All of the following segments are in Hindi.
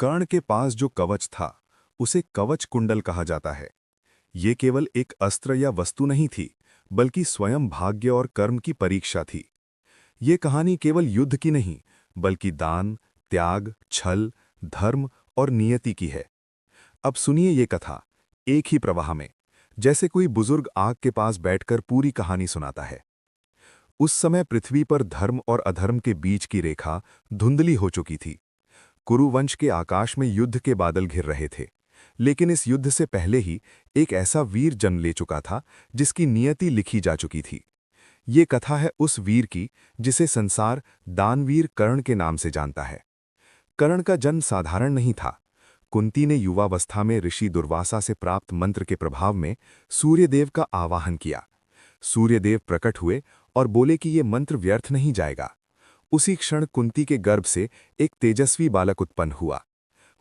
कर्ण के पास जो कवच था उसे कवच कुंडल कहा जाता है। ये केवल एक अस्त्र या वस्तु नहीं थी, बल्कि स्वयं भाग्य और कर्म की परीक्षा थी। ये कहानी केवल युद्ध की नहीं, बल्कि दान, त्याग, छल, धर्म और नियति की है। अब सुनिए ये कथा एक ही प्रवाह में, जैसे कोई बुजुर्ग आग के पास बैठकर पूरी कहानी सुनाता है। उस समय पृथ्वी पर धर्म और अधर्म के बीच की रेखा धुंधली हो चुकी थी। कुरुवंश के आकाश में युद्ध के बादल घिर रहे थे, लेकिन इस युद्ध से पहले ही एक ऐसा वीर जन्म ले चुका था जिसकी नियति लिखी जा चुकी थी। ये कथा है उस वीर की जिसे संसार दानवीर कर्ण के नाम से जानता है। कर्ण का जन्म साधारण नहीं था। कुंती ने युवावस्था में ऋषि दुर्वासा से प्राप्त मंत्र के प्रभाव में सूर्यदेव का आवाहन किया। सूर्यदेव प्रकट हुए और बोले कि ये मंत्र व्यर्थ नहीं जाएगा। उसी क्षण कुंती के गर्भ से एक तेजस्वी बालक उत्पन्न हुआ।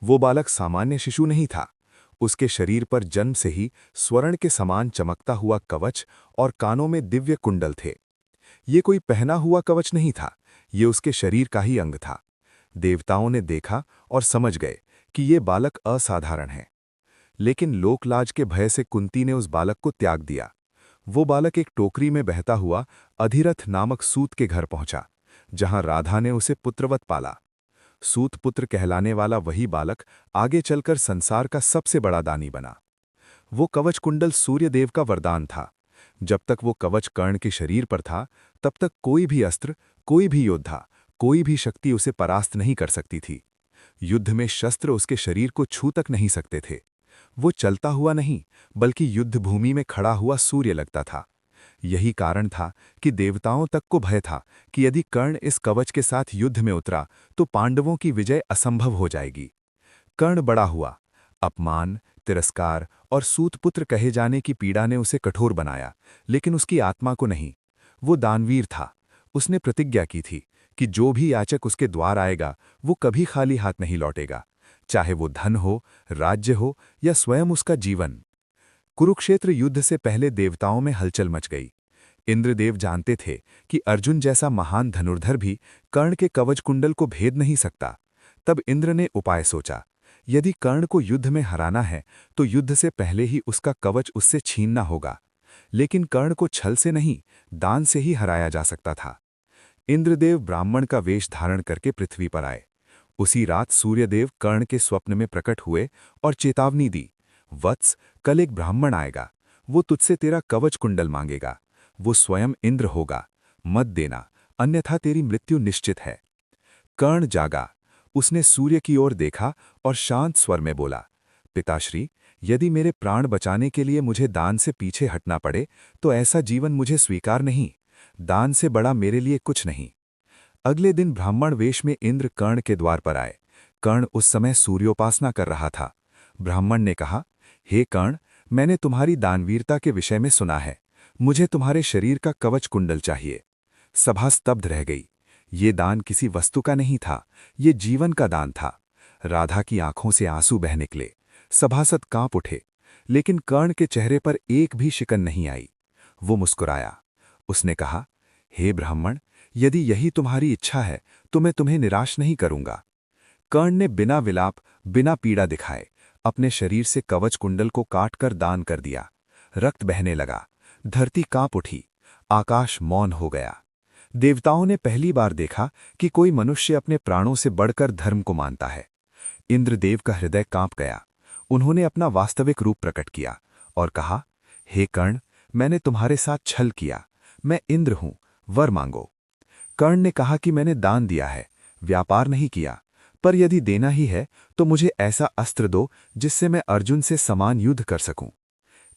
वो बालक सामान्य शिशु नहीं था। उसके शरीर पर जन्म से ही स्वर्ण के समान चमकता हुआ कवच और कानों में दिव्य कुंडल थे। ये कोई पहना हुआ कवच नहीं था, ये उसके शरीर का ही अंग था। देवताओं ने देखा और समझ गए कि ये बालक असाधारण है। लेकिन लोकलाज के भय से कुंती ने उस बालक को त्याग दिया। वो बालक एक टोकरी में बहता हुआ अधिरथ नामक सूत के घर पहुंचा, जहां राधा ने उसे पुत्रवत पाला। सूत पुत्र कहलाने वाला वही बालक आगे चलकर संसार का सबसे बड़ा दानी बना। वो कवच कुंडल सूर्यदेव का वरदान था। जब तक वो कवच कर्ण के शरीर पर था, तब तक कोई भी अस्त्र, कोई भी योद्धा, कोई भी शक्ति उसे परास्त नहीं कर सकती थी। युद्ध में शस्त्र उसके शरीर को छू तक नहीं सकते थे। वो चलता हुआ नहीं, बल्कि युद्ध भूमि में खड़ा हुआ सूर्य लगता था। यही कारण था कि देवताओं तक को भय था कि यदि कर्ण इस कवच के साथ युद्ध में उतरा तो पांडवों की विजय असंभव हो जाएगी। कर्ण बड़ा हुआ। अपमान, तिरस्कार और सूतपुत्र कहे जाने की पीड़ा ने उसे कठोर बनाया, लेकिन उसकी आत्मा को नहीं। वो दानवीर था। उसने प्रतिज्ञा की थी कि जो भी याचक उसके द्वार आएगा वो कभी खाली हाथ नहीं लौटेगा, चाहे वो धन हो, राज्य हो या स्वयं उसका जीवन। कुरुक्षेत्र युद्ध से पहले देवताओं में हलचल मच गई। इंद्रदेव जानते थे कि अर्जुन जैसा महान धनुर्धर भी कर्ण के कवच कुंडल को भेद नहीं सकता। तब इंद्र ने उपाय सोचा। यदि कर्ण को युद्ध में हराना है तो युद्ध से पहले ही उसका कवच उससे छीनना होगा। लेकिन कर्ण को छल से नहीं, दान से ही हराया जा सकता था। इंद्रदेव ब्राह्मण का वेश धारण करके पृथ्वी पर आए। उसी रात सूर्यदेव कर्ण के स्वप्न में प्रकट हुए और चेतावनी दी, वत्स, कल एक ब्राह्मण आएगा। वो तुझसे तेरा कवच कुंडल मांगेगा। वो स्वयं इंद्र होगा। मत देना, अन्यथा तेरी मृत्यु निश्चित है। कर्ण जागा। उसने सूर्य की ओर देखा और शांत स्वर में बोला, पिताश्री, यदि मेरे प्राण बचाने के लिए मुझे दान से पीछे हटना पड़े तो ऐसा जीवन मुझे स्वीकार नहीं। दान से बड़ा मेरे लिए कुछ नहीं। अगले दिन ब्राह्मण वेश में इंद्र कर्ण के द्वार पर आए। कर्ण उस समय सूर्योपासना कर रहा था। ब्राह्मण ने कहा, हे कर्ण, मैंने तुम्हारी दानवीरता के विषय में सुना है। मुझे तुम्हारे शरीर का कवच कुंडल चाहिए। सभा स्तब्ध रह गई। ये दान किसी वस्तु का नहीं था, ये जीवन का दान था। राधा की आंखों से आंसू बह निकले। सभासद कांप उठे, लेकिन कर्ण के चेहरे पर एक भी शिकन नहीं आई। वो मुस्कुराया। उसने कहा, हे ब्राह्मण, यदि यही तुम्हारी इच्छा है तो मैं तुम्हें निराश नहीं करूंगा। कर्ण ने बिना विलाप, बिना पीड़ा दिखाए अपने शरीर से कवच कुंडल को काटकर दान कर दिया। रक्त बहने लगा। धरती कांप उठी। आकाश मौन हो गया। देवताओं ने पहली बार देखा कि कोई मनुष्य अपने प्राणों से बढ़कर धर्म को मानता है। इंद्रदेव का हृदय कांप गया। उन्होंने अपना वास्तविक रूप प्रकट किया और कहा, हे कर्ण, मैंने तुम्हारे साथ छल किया। मैं इंद्र हूं, वर मांगो। कर्ण ने कहा कि मैंने दान दिया है, व्यापार नहीं किया। पर यदि देना ही है तो मुझे ऐसा अस्त्र दो जिससे मैं अर्जुन से समान युद्ध कर सकूं।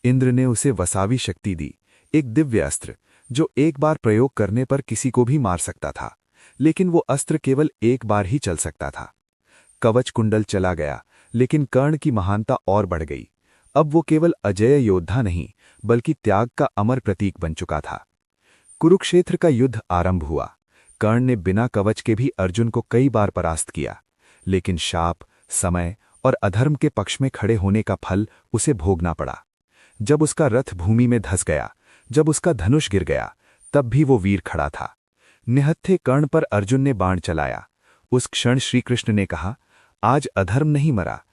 इंद्र ने उसे वसावी शक्ति दी, एक दिव्य अस्त्र जो एक बार प्रयोग करने पर किसी को भी मार सकता था। लेकिन वो अस्त्र केवल एक बार ही चल सकता था। कवच कुंडल चला गया, लेकिन कर्ण की महानता और बढ़ गई। अब वो केवल अजेय योद्धा नहीं, बल्कि त्याग का अमर प्रतीक बन चुका था। कुरुक्षेत्र का युद्ध आरंभ हुआ। कर्ण ने बिना कवच के भी अर्जुन को कई बार परास्त किया, लेकिन शाप, समय और अधर्म के पक्ष में खड़े होने का फल उसे भोगना पड़ा। जब उसका रथ भूमि में धंस गया, जब उसका धनुष गिर गया, तब भी वो वीर खड़ा था। निहत्थे कर्ण पर अर्जुन ने बाण चलाया। उस क्षण श्रीकृष्ण ने कहा, आज अधर्म नहीं मरा,